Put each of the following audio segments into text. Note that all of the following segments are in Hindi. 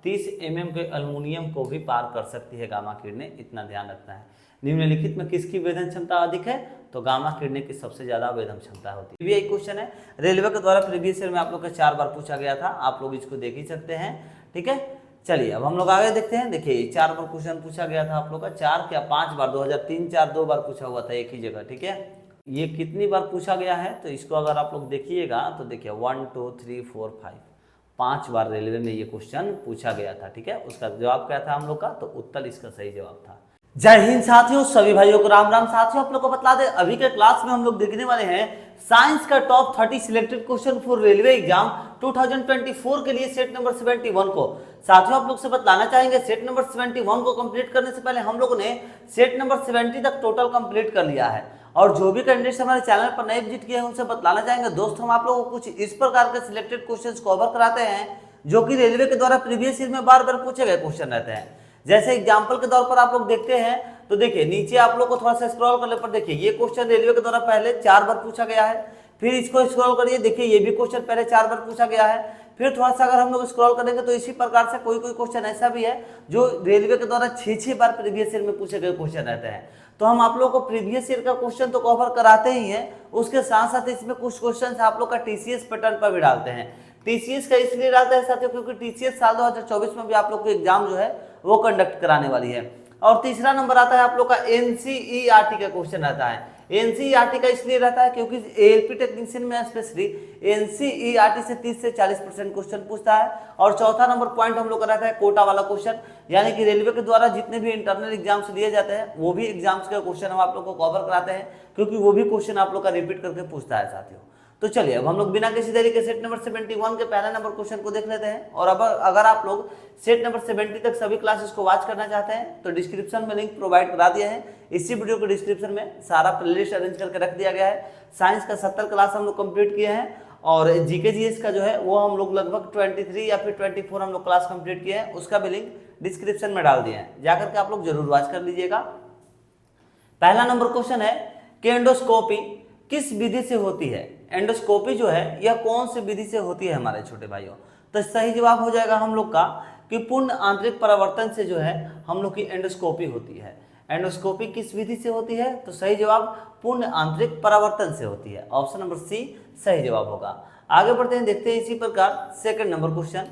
30 mm के एल्युमिनियम को भी पार कर सकती है गामा किरणें, इतना ध्यान रखना है। निम्नलिखित में किसकी वेधन क्षमता अधिक है? तो गामा किरणें की सबसे ज्यादा वेधन क्षमता होती है। ये एक क्वेश्चन है, रेलवे के द्वारा प्रीवियस ईयर में आप लोग का 4 बार पूछा गया था, आप लोग इसको देख ही सकते हैं। ठीक है, चलिए अब हम लोग आगे देखते हैं। देखिए 4 बार क्वेश्चन पूछा गया था आप लोग का, 4 क्या 5 बार, 2003 4 2 बार पूछा हुआ था एक ही जगह। ठीक है, ये कितनी बार पूछा गया है तो इसको अगर आप लोग देखिएगा तो देखिए 1 2 3 4 5 5 बार रेलवे में ये क्वेश्चन पूछा गया था। ठीक है, उसका जवाब क्या था हम लोग का? तो उत्तर इसका सही जवाब था। जय हिंद साथियों, सभी भाइयों को राम राम। साथियों आप लोग को बता दें, अभी के क्लास में हम लोग देखने वाले हैं साइंस का top 30 selected question for railway exam 2024 के लिए सेट नंबर 71 को। साथियों आप लोग से बतलाना चाहेंगे, सेट नंबर 71 को कंप्लीट करने से पहले हम लोगों ने सेट नंबर 70 तक टोटल कंप्लीट कर लिया है। और जो भी कैंडिडेट्स हमारे चैनल पर नए विजिट किए हैं उनसे बतलाना चाहेंगे दोस्त, हम आप लोगों को कुछ इस प्रकार के सिलेक्टेड क्वेश्चंस कवर कराते हैं जो कि रेलवे के द्वारा प्रीवियस ईयर में बार बार पूछे गए क्वेश्चन रहते हैं। जैसे एग्जाम्पल के तौर पर आप लोग देखते हैं तो देखिए नीचे आप लोग को थोड़ा सा स्क्रॉल करने पर देखिए ये क्वेश्चन रेलवे के द्वारा पहले 4 बार पूछा गया है। फिर इसको स्क्रॉल करिए, देखिए ये भी क्वेश्चन पहले 4 बार पूछा गया है। फिर थोड़ा सा अगर हम लोग स्क्रॉल करेंगे तो इसी प्रकार से कोई कोई क्वेश्चन ऐसा भी है जो रेलवे के द्वारा 6 बार प्रीवियस ईयर में पूछे गए क्वेश्चन रहते हैं। तो हम आप लोग को प्रीवियस ईयर का क्वेश्चन तो कवर कराते ही हैं, उसके साथ साथ इसमें कुछ क्वेश्चन आप लोग का टीसीएस पैटर्न पर भी डालते हैं। टीसीएस का इसलिए डालते हैं साथियों क्योंकि टीसीएस साल 2024 में भी आप लोग को एग्जाम जो है वो कंडक्ट कराने वाली है। और तीसरा नंबर आता है आप लोग का एनसीईआरटी का क्वेश्चन रहता है। एनसीईआरटी का इसलिए रहता है क्योंकि एएलपी टेक्नीशियन में स्पेशली एनसीईआरटी से 30 से 40% क्वेश्चन पूछता है। और चौथा नंबर पॉइंट हम लोग का रहता है कोटा वाला क्वेश्चन, यानी कि रेलवे के द्वारा जितने भी इंटरनल एग्जाम्स लिए जाते हैं वो भी एग्जाम्स के क्वेश्चन हम आप लोग को कवर कराते हैं, क्योंकि वो भी क्वेश्चन आप लोग का रिपीट करके पूछता है साथियों। तो चलिए अब हम लोग बिना किसी देरी के सेट नंबर 71 के पहले नंबर क्वेश्चन को देख लेते हैं। और अब अगर आप लोग सेट नंबर 70 तक सभी क्लासेस को वॉच करना चाहते हैं तो डिस्क्रिप्शन में लिंक प्रोवाइड करा दिया है। इसी वीडियो के डिस्क्रिप्शन में सारा प्लेलिस्ट अरेंज करके रख दिया गया है। साइंस का 70 क्लास हम लोग कंप्लीट किए हैं और जीके जीएस का जो है वो हम लोग लगभग 23 या फिर 24 हम लोग क्लास कंप्लीट किए हैं, उसका भी लिंक डिस्क्रिप्शन में डाल दिए हैं, जाकर के आप लोग जरूर वॉच कर लीजिएगा। पहला नंबर क्वेश्चन है कि एंडोस्कोपी किस विधि से होती है? एंडोस्कोपी जो है यह कौन सी विधि से होती है हमारे छोटे भाइयों? तो सही जवाब हो जाएगा हम लोग का कि पूर्ण आंतरिक परावर्तन से जो है हम लोग की एंडोस्कोपी होती है। एंडोस्कोपी किस विधि से होती है? तो सही जवाब पूर्ण आंतरिक परावर्तन से होती है। ऑप्शन नंबर सी सही जवाब होगा। आगे बढ़ते हैं, देखते हैं इसी प्रकार सेकंड नंबर क्वेश्चन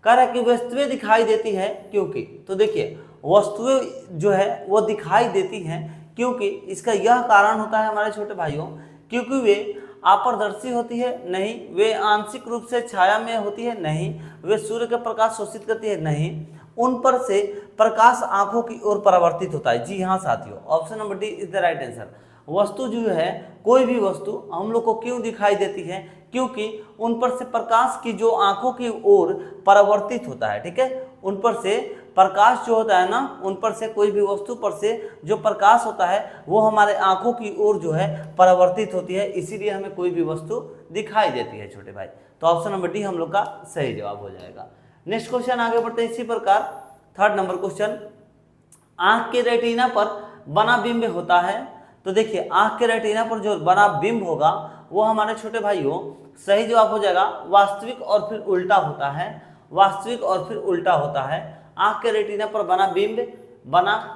कह रहा है कि वस्तुएं दिखाई देती है क्योंकि। तो देखिए वस्तुएं जो है वो दिखाई देती हैं क्योंकि इसका यह कारण होता है हमारे छोटे भाइयों, क्योंकि वे अपारदर्शी होती है? नहीं। वे आंशिक रूप से छाया में होती है? नहीं। वे सूर्य का प्रकाश शोषित करती है? नहीं। उन पर से प्रकाश आंखों की ओर परावर्तित होता है? जी हाँ साथियों, option number D is the right answer. वस्तु जो है, कोई भी वस्तु हम लोग को क्यों दिखाई देती है? क्योंकि उन पर से प्रकाश की जो आंखों की ओर परावर्तित होता है। ठीक है, उन पर से प्रकाश जो होता है ना, उन पर से कोई भी वस्तु पर से जो प्रकाश होता है वो हमारे आंखों की ओर जो है परावर्तित होती है, इसीलिए हमें कोई भी वस्तु दिखाई देती है छोटे भाई। तो ऑप्शन नंबर डी हम लोग का सही जवाब हो जाएगा। नेक्स्ट क्वेश्चन आगे बढ़ते हैं इसी प्रकार। थर्ड नंबर क्वेश्चन, आंख के रेटिना पर बना बिंब होता है। तो देखिए आंख के रेटिना पर जो बना बिंब होगा वो हमारे छोटे भाइयों सही जवाब हो जाएगा वास्तविक और फिर उल्टा होता है। वास्तविक और फिर उल्टा होता है। आंख के रेटिना पर बना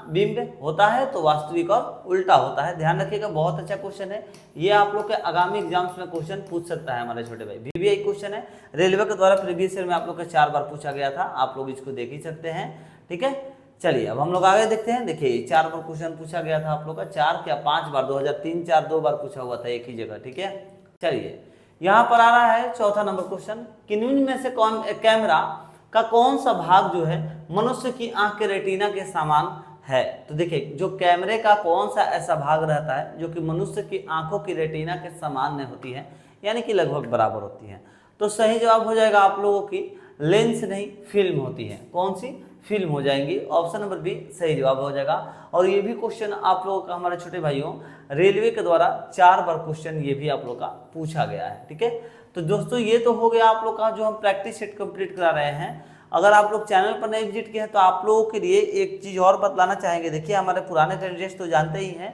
बिंब होता है तो वास्तविक और उल्टा होता है। ध्यान रखिएगा, बहुत अच्छा क्वेश्चन है ये, आप लोग के आगामी एग्जाम्स में क्वेश्चन पूछ सकता है हमारे छोटे भाई। बीबीआई क्वेश्चन है, रेलवे के द्वारा प्रीवियस ईयर में आप लोग का 4 बार पूछा गया था, आप लोग इसको देख ही सकते हैं। ठीक है, चलिए अब हम लोग आगे देखते हैं। देखिए 4 बार क्वेश्चन पूछा गया था आप लोग का, 4 क्या 5 बार, 2003 4 2 बार पूछा हुआ था एक ही जगह। ठीक है, चलिए यहाँ पर आ रहा है चौथा नंबर क्वेश्चन कि निम्न में से कैमरा का कौन सा भाग जो है मनुष्य की आंख के रेटिना के समान है? तो देखिए जो कैमरे का कौन सा ऐसा भाग रहता है जो कि मनुष्य की आंखों की रेटिना के समान होती है, यानी कि लगभग बराबर होती है। तो सही जवाब हो जाएगा आप लोगों की लेंस नहीं फिल्म होती है। कौन सी? फिल्म हो जाएंगी। ऑप्शन नंबर बी सही जवाब हो जाएगा। और ये भी क्वेश्चन आप लोगों का हमारे छोटे भाइयों रेलवे के द्वारा 4 बार क्वेश्चन ये भी आप लोग का पूछा गया है। ठीक है, तो दोस्तों ये तो हो गया आप लोग का जो हम प्रैक्टिस सेट कंप्लीट करा रहे हैं। अगर आप लोग चैनल पर नए विजिट किए हैं तो आप लोगों के लिए एक चीज़ और बतलाना चाहेंगे। देखिए हमारे पुराने कैंडिडेट्स तो जानते ही हैं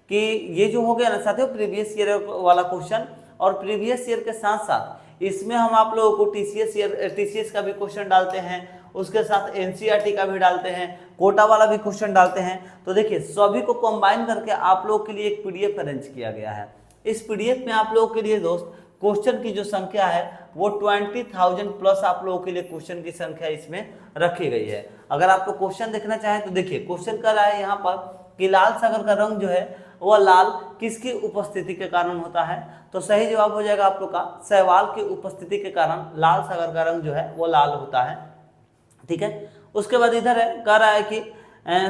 कि ये जो हो गया ना साथियों प्रीवियस ईयर वाला क्वेश्चन, और प्रीवियस ईयर के साथ साथ इसमें हम आप लोगों को टीसीएस का भी क्वेश्चन डालते हैं, उसके साथ एनसीईआरटी का भी डालते हैं, कोटा वाला भी क्वेश्चन डालते हैं। तो देखिए सभी को कंबाइन करके आप लोगों के लिए एक पीडीएफ अरेंज किया गया है। इस पीडीएफ में आप लोगों के लिए दोस्त क्वेश्चन की जो संख्या है वो 20,000 प्लस आप लोगों के लिए क्वेश्चन की संख्या इसमें रखी गई है। अगर आपको क्वेश्चन देखना चाहें तो देखिए क्वेश्चन कर रहा है यहाँ पर कि लाल सागर का रंग जो है वह लाल किसकी उपस्थिति के कारण होता है। तो सही जवाब हो जाएगा आप लोग का शैवाल की उपस्थिति के कारण लाल सागर का रंग जो है वो लाल होता है। ठीक है, उसके बाद इधर है कह रहा है कि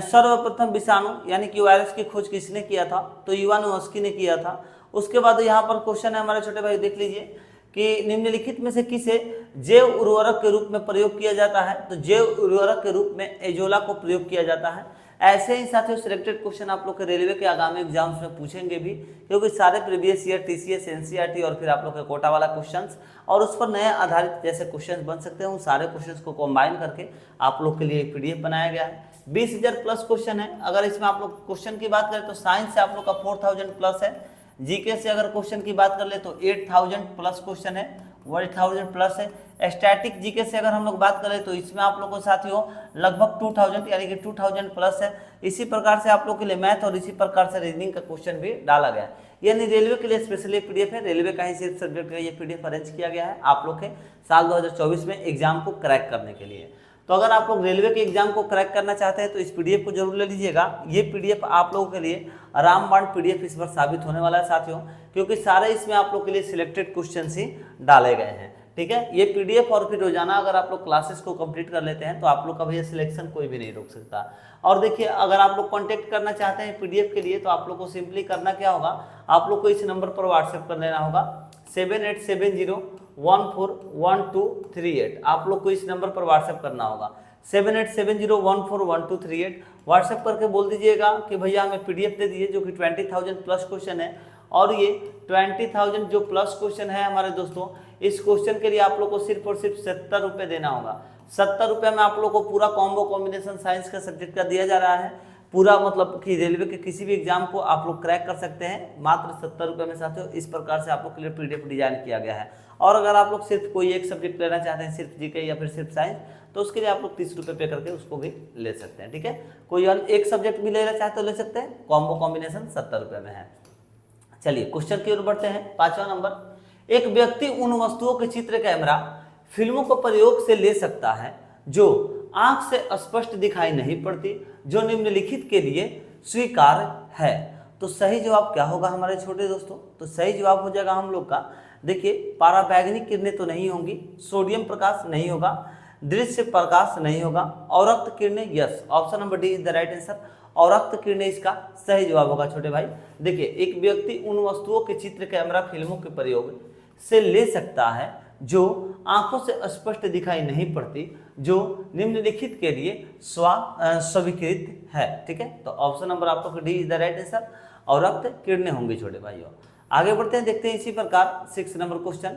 सर्वप्रथम विषाणु यानी कि वायरस की खोज किसने किया था, तो इवानोव्स्की ने किया था। उसके बाद यहाँ पर क्वेश्चन है हमारे छोटे भाई देख लीजिए कि निम्नलिखित में से किसे जैव उर्वरक के रूप में प्रयोग किया जाता है, तो जैव उर्वरक के रूप में एजोला को प्रयोग किया जाता है। ऐसे ही साथियों सिलेक्टेड क्वेश्चन आप लोग के रेलवे के आगामी एग्जाम्स में पूछेंगे भी, क्योंकि सारे प्रीवियस ईयर टीसीएस एनसीईआरटी और फिर आप लोग के कोटा वाला क्वेश्चंस और उस पर नए आधारित जैसे क्वेश्चंस बन सकते हैं उन सारे क्वेश्चंस को कंबाइन करके आप लोग के लिए एक पीडीएफ बनाया गया है। 20,000 प्लस क्वेश्चन है। अगर इसमें आप लोग क्वेश्चन की बात करें तो साइंस से आप लोग का 4,000 प्लस है, जीके से अगर क्वेश्चन की बात कर ले तो 8,000 प्लस क्वेश्चन है, 1,000 प्लस है। स्टैटिक जीके से अगर हम लोग बात करें तो इसमें आप लोगों को साथियों लगभग 2,000 यानी कि 2,000 प्लस है। इसी प्रकार से आप लोग के लिए मैथ और इसी प्रकार से रीजनिंग का क्वेश्चन भी डाला गया है। यानी रेलवे के लिए स्पेशली पीडीएफ है, रेलवे का ही सिर्फ सब्जेक्ट का ये पीडीएफ अरेंज किया गया है आप लोग के साल 2024 में एग्जाम को क्रैक करने के लिए। तो अगर आप लोग रेलवे के एग्जाम को क्रैक करना चाहते हैं तो इस पीडीएफ को जरूर ले लीजिएगा। ये पीडीएफ आप लोगों के लिए रामबाण पीडीएफ इस बार साबित होने वाला है साथियों, क्योंकि सारे इसमें आप लोग के लिए सिलेक्टेड क्वेश्चन ही डाले गए हैं। ठीक है, ये पीडीएफ और फिर रोजाना अगर आप लोग क्लासेस को कंप्लीट कर लेते हैं तो आप लोग का भैया सिलेक्शन कोई भी नहीं रोक सकता। और देखिए अगर आप लोग कांटेक्ट करना चाहते हैं पीडीएफ के लिए तो आप लोग को सिंपली करना क्या होगा, आप लोग को इस नंबर पर व्हाट्सएप कर लेना होगा 7870141238। आप लोग को इस नंबर पर व्हाट्सएप करना होगा 7870141238। व्हाट्सएप करके बोल दीजिएगा कि भैया हमें पीडीएफ दे दीजिए जो कि 20,000 प्लस क्वेश्चन है। और ये 20,000 जो प्लस क्वेश्चन है हमारे दोस्तों, इस क्वेश्चन के लिए आप लोग को सिर्फ और सिर्फ 70 रुपये देना होगा। 70 रुपये में आप लोग को पूरा कॉम्बो कॉम्बिनेशन साइंस का सब्जेक्ट का दिया जा रहा है। पूरा मतलब कि रेलवे के किसी भी एग्जाम को आप लोग क्रैक कर सकते हैं मात्र 70 रुपये में साथियों। इस प्रकार से आप लोग के लिए पीडीएफ डिजाइन किया गया है। और अगर आप लोग सिर्फ कोई एक सब्जेक्ट लेना चाहते हैं, सिर्फ जीके या फिर सिर्फ साइंस, तो उसके लिए आप लोग 30 रुपये पे करके उसको भी ले सकते हैं। ठीक है, कोई एक सब्जेक्ट भी लेना चाहते तो ले सकते हैं, कॉम्बो कॉम्बिनेशन 70 रुपये में है। चलिए क्वेश्चन की ओर बढ़ते हैं। 5वां नंबर, एक व्यक्ति उन वस्तुओं के चित्र कैमरा फिल्मों को प्रयोग से ले सकता है जो आंख से स्पष्ट दिखाई नहीं पड़ती, जो निम्नलिखित के लिए स्वीकार्य है। तो सही जवाब क्या होगा हमारे छोटे दोस्तों, तो सही जवाब हो जाएगा हम लोग का देखिए पराबैंगनी किरणें तो नहीं होंगी, सोडियम प्रकाश नहीं होगा, दृश्य प्रकाश नहीं होगा, अवरक्त किरणें yes, option number D is the right answer. अवरक्त किरणें इसका सही जवाब होगा छोटे भाई। देखिए एक व्यक्ति उन वस्तुओं के चित्र कैमरा फिल्मों के प्रयोग से ले सकता है जो आंखों से स्पष्ट दिखाई नहीं पड़ती, जो निम्नलिखित के लिए स्वीकृत है। ठीक है, तो ऑप्शन नंबर आप लोग D is the right answer, अवरक्त किरणें होंगी छोटे भाइयों। आगे बढ़ते हैं, देखते हैं इसी प्रकार 6 नंबर क्वेश्चन,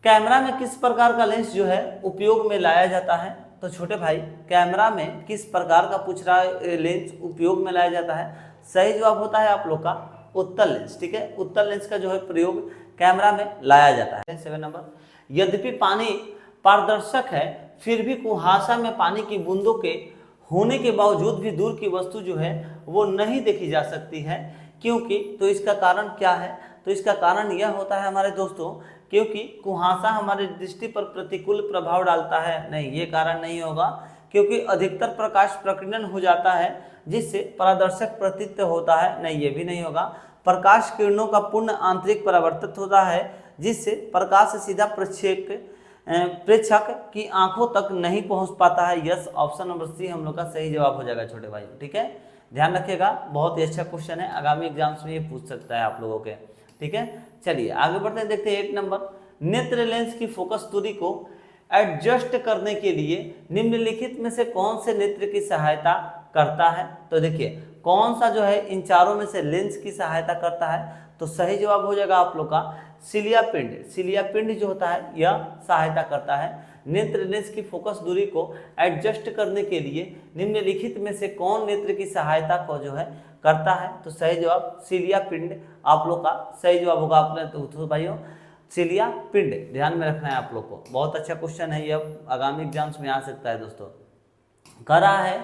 कैमरा में किस प्रकार का लेंस जो है उपयोग में लाया जाता है। तो छोटे भाई कैमरा में किस प्रकार का पूछ रहा है लेंस उपयोग में लाया जाता है, सही जवाब होता है आप लोग का उत्तल लेंस। ठीक है, उत्तल लेंस का जो है प्रयोग कैमरा में लाया जाता है। 7 नंबर, यद्यपि पानी पारदर्शक है फिर भी कुहासा में पानी की बूंदों के होने के बावजूद भी दूर की वस्तु जो है वो नहीं देखी जा सकती है, क्योंकि तो इसका कारण क्या है, तो इसका कारण यह होता है हमारे दोस्तों क्योंकि कुहासा हमारे दृष्टि पर प्रतिकूल प्रभाव डालता है। नहीं, ये कारण नहीं होगा, क्योंकि अधिकतर प्रकाश प्रकीर्णन हो जाता है जिससे पारदर्शक प्रतीत होता है। नहीं, ये भी नहीं होगा। प्रकाश किरणों का पूर्ण आंतरिक परावर्तित होता है जिससे प्रकाश सीधा प्रेक्षक की आंखों तक नहीं पहुंच पाता है। यस, ऑप्शन नंबर सी हम लोग का सही जवाब हो जाएगा छोटे भाई। ठीक है, ध्यान रखिएगा, बहुत ही अच्छा क्वेश्चन है, आगामी एग्जाम्स में ये पूछ सकता है आप लोगों के। ठीक है, चलिए आगे बढ़ते हैं, देखते हैं 8 नंबर, नेत्र लेंस की फोकस दूरी को एडजस्ट करने के लिए निम्नलिखित में से कौन से नेत्र की सहायता करता है। तो देखिए कौन सा जो है इन चारों में से लेंस की सहायता करता है, तो सही जवाब हो जाएगा आप लोग का सिलिया पिंड। सिलिया पिंड जो होता है यह सहायता करता है नेत्र लेंस की फोकस दूरी को एडजस्ट करने के लिए निम्नलिखित में से कौन नेत्र की सहायता को जो है करता है। तो सही जवाब सिलिया पिंड आप लोग का सही जवाब होगा अपने तो भाइयों। सिलिया पिंड, ध्यान में रखना है आप लोग को, बहुत अच्छा क्वेश्चन है, यह आगामी एग्जाम्स में आ सकता है दोस्तों। कह रहा है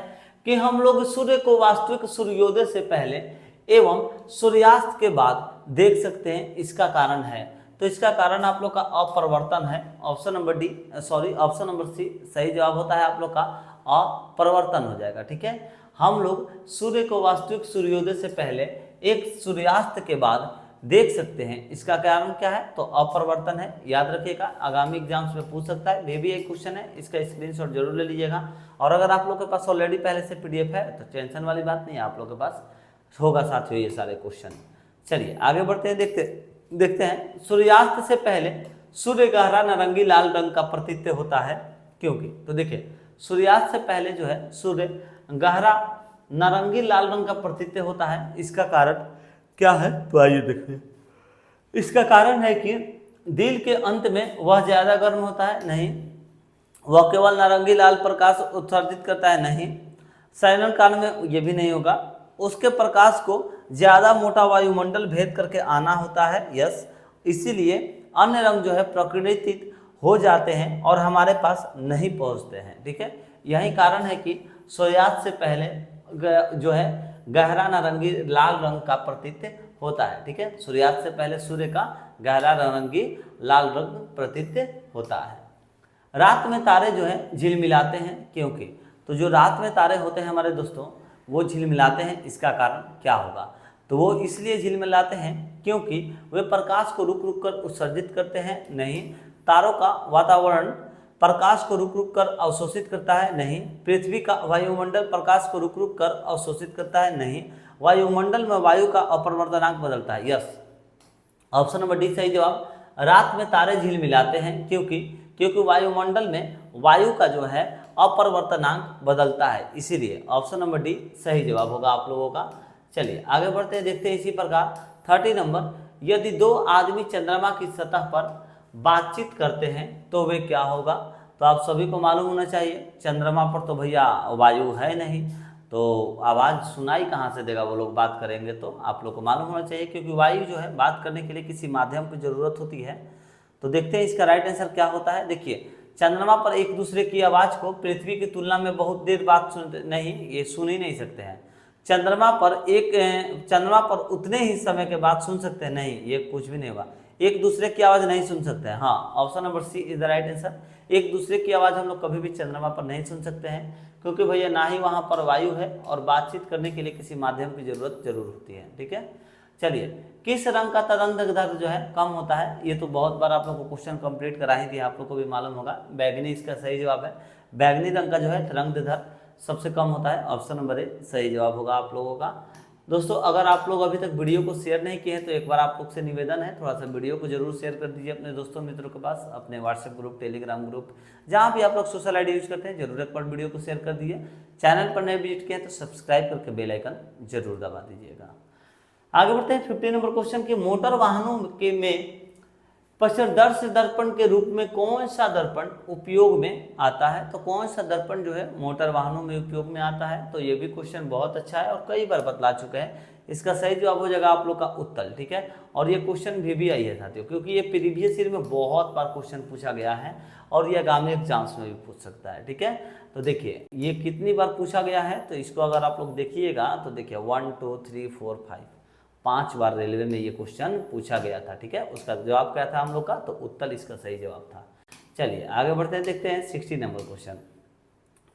कि हम लोग सूर्य को वास्तविक सूर्योदय से पहले एवं सूर्यास्त के बाद देख सकते हैं, इसका कारण है। तो इसका कारण आप लोग का अपरिवर्तन है, option number D, sorry option number C सही जवाब होता है आप लोग का अपरिवर्तन हो जाएगा। ठीक है, हम लोग सूर्य को वास्तविक सूर्योदय से पहले एक सूर्यास्त के बाद देख सकते हैं, इसका कारण क्या है? तो अपरिवर्तन है, याद रखिएगा, आगामी एग्जाम्स में पूछ सकता है, भी एक क्वेश्चन है, इसका स्क्रीनशॉट जरूर ले लीजिएगा। और अगर आप लोग के पास ऑलरेडी पहले से पीडीएफ है तो टेंशन वाली बात नहीं है, आप लोग के पास होगा साथियों ये सारे क्वेश्चन। चलिए आगे बढ़ते हैं, देखते हैं। सूर्यास्त से पहले सूर्य गहरा नारंगी लाल रंग का प्रतीत होता है, क्योंकि तो देखिए सूर्यास्त से पहले जो है सूर्य गहरा नारंगी लाल रंग का प्रतीत होता है, इसका कारण क्या है? तो आइए देखते हैं। इसका कारण है कि दिन के अंत में वह ज्यादा गर्म होता है, नहीं, वह केवल नारंगी लाल प्रकाश उत्सर्जित करता है, नहीं, सायनन काल में यह भी नहीं होगा, उसके प्रकाश को ज्यादा मोटा वायुमंडल भेद करके आना होता है, यस, इसीलिए अन्य रंग जो है प्रकृतित हो जाते हैं और हमारे पास नहीं पहुंचते हैं। ठीक है, यही कारण है कि सूर्यास्त से पहले जो है गहरा नारंगी लाल रंग का प्रतीत होता है। ठीक है, सूर्यास्त से पहले सूर्य का गहरा नारंगी लाल रंग प्रतीत होता है। रात में तारे जो है झिलमिलाते हैं, क्योंकि तो जो रात में तारे होते हैं हमारे दोस्तों वो झिलमिलाते हैं, इसका कारण क्या होगा? तो वो इसलिए झिलमिलाते हैं क्योंकि वे प्रकाश को रुक रुक कर उत्सर्जित करते हैं, नहीं, तारों का वातावरण प्रकाश को रुक रुक कर अवशोषित करता है, नहीं, पृथ्वी का वायुमंडल प्रकाश को रुक रुक कर अवशोषित करता है, नहीं, वायुमंडल में वायु का अपरिवर्तनांक बदलता है, यस, ऑप्शन नंबर डी सही जवाब। रात में तारे झिलमिलाते हैं क्योंकि वायुमंडल में वायु का जो है अपरिवर्तनांक बदलता है, इसीलिए ऑप्शन नंबर डी सही जवाब होगा आप लोगों का। चलिए आगे बढ़ते हैं, देखते हैं इसी प्रकार 30 नंबर, यदि दो आदमी चंद्रमा की सतह पर बातचीत करते हैं तो वे क्या होगा? तो आप सभी को मालूम होना चाहिए, चंद्रमा पर तो भैया वायु है नहीं, तो आवाज़ सुनाई कहाँ से देगा? वो लोग बात करेंगे तो आप लोग को मालूम होना चाहिए, क्योंकि वायु जो है बात करने के लिए किसी माध्यम की जरूरत होती है। तो देखते हैं इसका राइट आंसर क्या होता है। देखिए, चंद्रमा पर एक दूसरे की आवाज़ को पृथ्वी की तुलना में बहुत देर बाद सुनते नहीं, ये सुन ही नहीं सकते हैं। चंद्रमा पर उतने ही समय के बाद सुन सकते हैं, नहीं, ये कुछ भी नहीं होगा, एक दूसरे की आवाज़ नहीं सुन सकते हैं। हाँ, option number C is the right answer. एक दूसरे की आवाज़ हम लोग कभी भी चंद्रमा पर नहीं सुन सकते हैं, क्योंकि भैया ना ही वहाँ पर वायु है और बातचीत करने के लिए किसी माध्यम की जरूरत जरूर होती है। ठीक है, चलिए, किस रंग का तरंग दैर्घ्य जो है कम होता है? ये तो बहुत बार आप लोग को क्वेश्चन कंप्लीट करा ही दिया, आप लोग को भी मालूम होगा, बैगनी इसका सही जवाब है। बैगनी रंग का जो है तरंग दैर्घ्य सबसे कम होता है, ऑप्शन नंबर ए सही जवाब होगा आप लोगों का। दोस्तों अगर आप लोग अभी तक वीडियो को शेयर नहीं किए हैं तो एक बार आप लोग से निवेदन है, थोड़ा सा वीडियो को जरूर शेयर कर दीजिए अपने दोस्तों मित्रों के पास, अपने व्हाट्सएप ग्रुप, टेलीग्राम ग्रुप, जहाँ भी आप लोग सोशल आईडी यूज करते हैं, जरूर एक बार वीडियो को शेयर कर दीजिए। चैनल पर नए विजिट किए हैं तो सब्सक्राइब करके बेल आइकन जरूर दबा दीजिएगा। आगे बढ़ते हैं 50 नंबर क्वेश्चन की, मोटर वाहनों के में पक्षदर्शी दर्पण के रूप में कौन सा दर्पण उपयोग में आता है? तो कौन सा दर्पण जो है मोटर वाहनों में उपयोग में आता है? तो ये भी क्वेश्चन बहुत अच्छा है और कई बार बतला चुके हैं, इसका सही जवाब हो जाएगा आप लोग का उत्तल। ठीक है, और ये क्वेश्चन भी आई है साथियों, क्योंकि ये प्रीवियस ईयर में बहुत बार क्वेश्चन पूछा गया है और ये आगामी एग्जाम्स में भी पूछ सकता है। ठीक है, तो देखिए ये कितनी बार पूछा गया है, तो इसको अगर आप लोग देखिएगा तो देखिए 1 2 3 4 5 5 बार रेलवे में ये क्वेश्चन पूछा गया था। ठीक है, उसका जवाब क्या था हम लोग का? तो उत्तल इसका सही जवाब था। चलिए आगे बढ़ते हैं, देखते हैं 60 नंबर क्वेश्चन।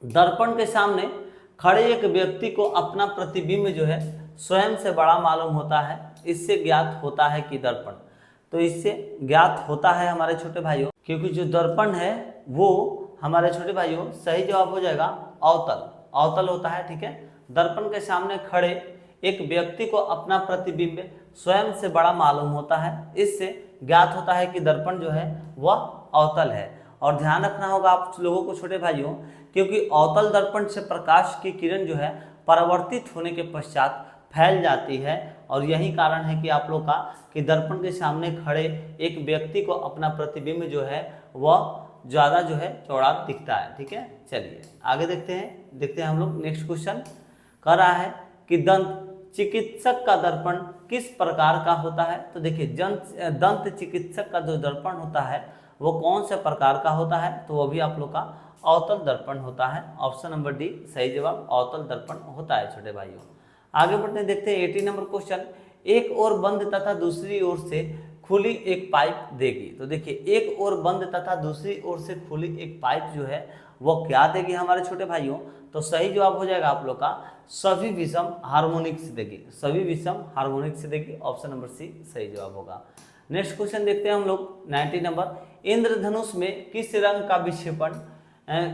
दर्पण के सामने खड़े एक व्यक्ति को अपना प्रतिबिंब जो है स्वयं से बड़ा मालूम होता है, इससे ज्ञात होता है कि दर्पण, तो इससे ज्ञात होता है हमारे छोटे भाइयों, क्योंकि जो दर्पण है वो हमारे छोटे भाइयों सही जवाब हो जाएगा अवतल, अवतल होता है। ठीक है, दर्पण के सामने खड़े एक व्यक्ति को अपना प्रतिबिंब स्वयं से बड़ा मालूम होता है, इससे ज्ञात होता है कि दर्पण जो है वह अवतल है। और ध्यान रखना होगा आप लोगों को छोटे भाइयों, क्योंकि अवतल दर्पण से प्रकाश की किरण जो है परावर्तित होने के पश्चात फैल जाती है, और यही कारण है कि आप लोग का कि दर्पण के सामने खड़े एक व्यक्ति को अपना प्रतिबिंब जो है वह ज़्यादा जो है चौड़ा दिखता है। ठीक है, चलिए आगे देखते हैं हम लोग नेक्स्ट क्वेश्चन। कह रहा है कि दंत चिकित्सक का दर्पण किस प्रकार का होता है? तो देखिए दंत चिकित्सक का जो दर्पण होता है वो कौन से प्रकार का होता है? तो वो भी आप लोग का अवतल दर्पण होता है। ऑप्शन नंबर डी सही जवाब, अवतल दर्पण होता है छोटे भाइयों। आगे बढ़ते देखते हैं 80 नंबर क्वेश्चन। एक ओर बंद तथा दूसरी ओर से खुली एक पाइप देगी। तो देखिए एक ओर बंद तथा दूसरी ओर से खुली एक पाइप जो है वो क्या देगी हमारे छोटे भाइयों? तो सही जवाब हो जाएगा आप लोग का सभी विषम हार्मोनिक से देगी, सभी विषम हार्मोनिक से देगी। ऑप्शन नंबर सी सही जवाब होगा। नेक्स्ट क्वेश्चन देखते हैं हम लोग 90 नंबर। इंद्रधनुष में किस रंग का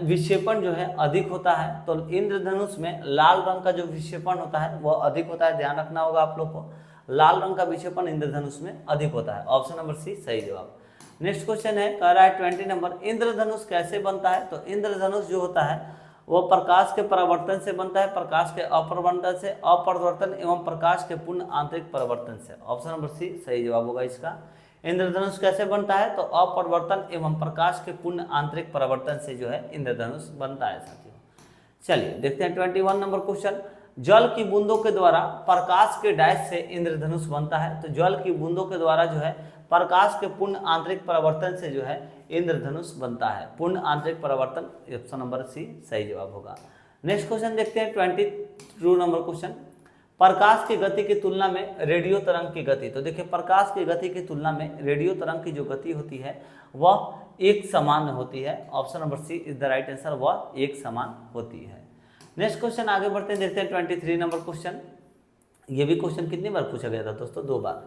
विक्षेपण जो है अधिक होता है? तो इंद्रधनुष में लाल रंग का जो विक्षेपण होता है वह अधिक होता है, ध्यान रखना होगा आप लोग को। लाल रंग का विक्षेपण इंद्रधनुष में अधिक होता है। ऑप्शन नंबर सी सही जवाब। नेक्स्ट क्वेश्चन है, कह रहा है 20 नंबर, इंद्रधनुष कैसे बनता है? तो इंद्रधनुष जो होता है वो प्रकाश के परावर्तन से बनता है, प्रकाश के अपवर्तन से, अपरिवर्तन एवं प्रकाश के पूर्ण आंतरिक परिवर्तन से। ऑप्शन नंबर सी सही जवाब होगा इसका। इंद्रधनुष कैसे बनता है? तो अपरिवर्तन एवं प्रकाश के पूर्ण आंतरिक परिवर्तन से जो है इंद्रधनुष बनता है साथियों। चलिए देखते हैं 21 नंबर क्वेश्चन। जल की बूंदों के द्वारा प्रकाश के डैश से इंद्रधनुष बनता है। तो जल की बूंदों के द्वारा जो है प्रकाश के पूर्ण आंतरिक परिवर्तन से जो है इंद्रधनुष बनता है, पूर्ण आंतरिक परिवर्तन। ऑप्शन नंबर सी सही जवाब होगा। नेक्स्ट क्वेश्चन देखते हैं 22 नंबर क्वेश्चन। प्रकाश की गति की तुलना में रेडियो तरंग की गति। तो देखिए प्रकाश की गति की तुलना में रेडियो तरंग की जो गति होती है वह एक समान होती है। Option number C is the right answer, वह एक समान होती है। नेक्स्ट क्वेश्चन आगे बढ़ते हैं देखते हैं 23 नंबर क्वेश्चन। ये भी क्वेश्चन कितनी बार पूछा गया था दोस्तों? 2 बार।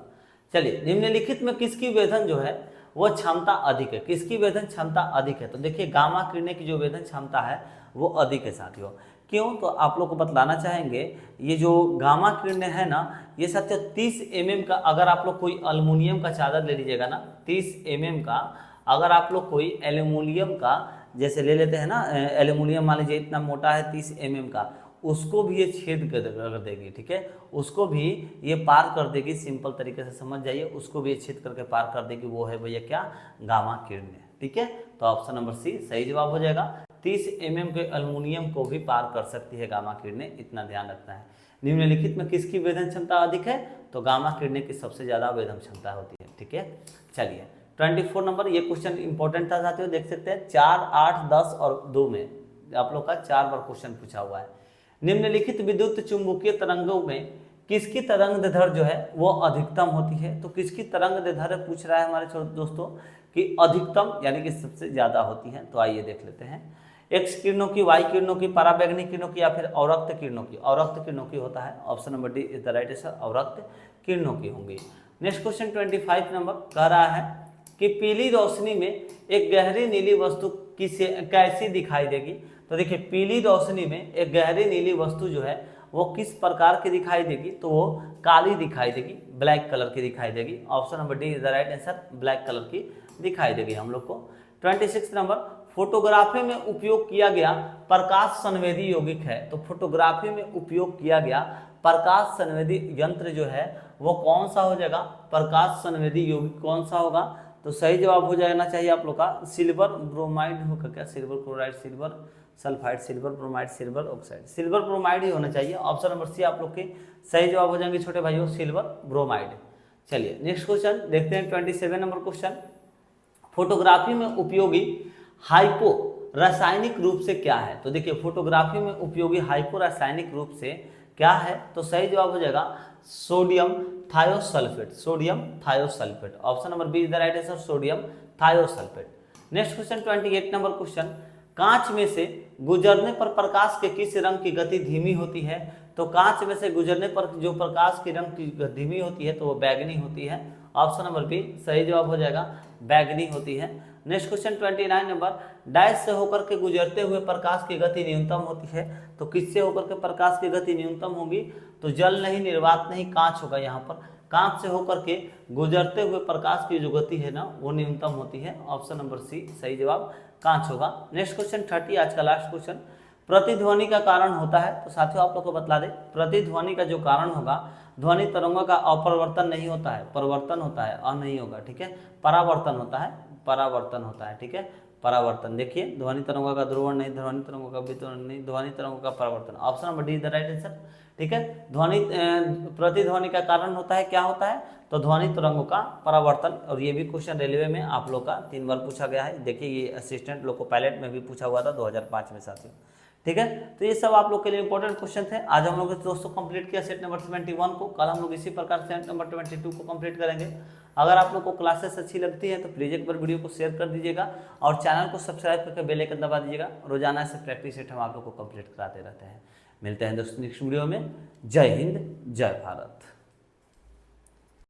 चलिए निम्नलिखित में किसकी वेधन जो है वो क्षमता अधिक है? किसकी वेधन क्षमता अधिक है? तो देखिए गामा किरणें की जो वेधन क्षमता है वो अधिक है साथियों। क्यों? तो आप लोग को बतलाना चाहेंगे, ये जो गामा किरणें है ना ये साथियों 30 mm का, अगर आप लोग कोई एल्युमिनियम का चादर ले लीजिएगा ना 30 mm का, अगर आप लोग कोई एल्युमिनियम का जैसे ले लेते हैं ना, एल्युमिनियम मान लीजिए इतना मोटा है 30 mm का, उसको भी ये छेद कर देगी, ठीक है, उसको भी ये पार कर देगी। सिंपल तरीके से समझ जाइए, उसको भी ये छेद करके पार कर देगी। वो है भैया क्या? गामा किरणें, ठीक है। तो ऑप्शन नंबर सी सही जवाब हो जाएगा। 30 mm के एल्युमिनियम को भी पार कर सकती है गामा किरणें, इतना ध्यान रखना है। निम्नलिखित में किसकी वेधन क्षमता अधिक है? तो गामा किरणें की सबसे ज्यादा वेधन क्षमता होती है, ठीक है। चलिए 24 नंबर, ये क्वेश्चन इंपॉर्टेंट था साथियों, देख सकते हैं 4, 8, 10 और 2 में आप लोग का 4 बार क्वेश्चन पूछा हुआ है। निम्नलिखित विद्युत चुंबकीय तरंगों में किसकी तरंग दैर्ध्य जो है वो अधिकतम होती है? तो किसकी तरंग दैर्ध्य पूछ रहा है हमारे दोस्तों कि अधिकतम यानी कि सबसे ज्यादा होती है। तो आइए देख लेते हैं। एक्स किरणों की, वाई किरणों की, पराबैंगनी किरणों की या फिर अवरक्त किरणों की? अवरक्त किरणों की होता है। Option number D is the right answer, अवरक्त किरणों की होंगी। नेक्स्ट क्वेश्चन 25 नंबर कह रहा है कि पीली रोशनी में एक गहरी नीली वस्तु कैसी दिखाई देगी? तो देखिए पीली रोशनी में एक गहरी नीली वस्तु जो है वो किस प्रकार की दिखाई देगी? तो वो काली दिखाई देगी, ब्लैक कलर की दिखाई देगी। Option number D is the right answer, black colour की दिखाई देगी हम लोग को। 26 नंबर, फोटोग्राफी में उपयोग किया गया प्रकाश संवेदी यौगिक है। तो फोटोग्राफी में उपयोग किया गया प्रकाश संवेदी यंत्र जो है वो कौन सा हो जाएगा? प्रकाश संवेदी यौगिक कौन सा होगा? तो सही जवाब हो जाना चाहिए आप लोग का सिल्वर ब्रोमाइड होगा क्या? Silver chloride, silver sulphide, silver bromide, silver oxide, silver bromide ही होना चाहिए। ऑप्शन नंबर सी आप लोग के सही जवाब हो जाएंगे छोटे भाइयों, सिल्वर ब्रोमाइड। चलिए नेक्स्ट क्वेश्चन देखते हैं 27 नंबर क्वेश्चन। फोटोग्राफी में उपयोगी हाइपो रासायनिक रूप से क्या है? तो देखिए फोटोग्राफी में उपयोगी हाइपो रासायनिक रूप से क्या है? तो सही जवाब हो जाएगा sodium thiosulphate, sodium thiosulphate. Option number B is the right answer, sodium thiosulphate. Next question 28 number question. कांच में से गुजरने पर प्रकाश के किस रंग की गति धीमी होती है? तो कांच में से गुजरने पर जो प्रकाश की रंग की धीमी होती है तो वो बैगनी होती है। ऑप्शन नंबर बी सही जवाब हो जाएगा, बैगनी होती है। नेक्स्ट क्वेश्चन 29 नंबर, डैश से होकर के गुजरते हुए प्रकाश की गति न्यूनतम होती है। तो किससे होकर के प्रकाश की गति न्यूनतम होगी? तो जल नहीं, निर्वात नहीं, कांच होगा यहाँ पर। कांच से होकर के गुजरते हुए प्रकाश की जो गति है ना वो न्यूनतम होती है। ऑप्शन नंबर सी सही जवाब कांच होगा। नेक्स्ट क्वेश्चन 30, आज का लास्ट क्वेश्चन। प्रतिध्वनि का कारण होता है। तो साथियों आप लोग को बतला दें, प्रतिध्वनि का जो कारण होगा, ध्वनि तरंगों का अपरिवर्तन नहीं होता है, परिवर्तन होता है, और नहीं होगा, ठीक है, परावर्तन होता है, परावर्तन होता है, ठीक है। परावर्तन। देखिए ध्वनि तरंगों का ध्रुवण नहीं, ध्वनि तरंगों का वितरण नहीं, ध्वनि तरंगों का परावर्तन। Option number D is the right answer. ठीक है, ध्वनि प्रतिध्वनि का कारण होता है, क्या होता है, तो ध्वनि तरंगों का परावर्तन। और ये भी क्वेश्चन रेलवे में आप लोग का 3 बार पूछा गया है। देखिए ये असिस्टेंट लोको पायलट में भी पूछा हुआ था 2005 में साथियों। ठीक है, तो ये सब आप लोग के लिए इंपॉर्टेंट क्वेश्चन थे। आज हम लोग दोस्तों कंप्लीट किया सेट नंबर 21 को। कल हम लोग इसी प्रकार सेट नंबर 22 को कंप्लीट करेंगे। अगर आप लोग को क्लासेस अच्छी लगती है तो प्लीज एक बार वीडियो को शेयर कर दीजिएगा और चैनल को सब्सक्राइब करके बेल आइकन दबा दीजिएगा। रोजाना से प्रैक्टिस सेट हम आप लोग को कंप्लीट कराते रहते हैं। मिलते हैं दोस्तों नेक्स्ट वीडियो में। जय हिंद, जय भारत।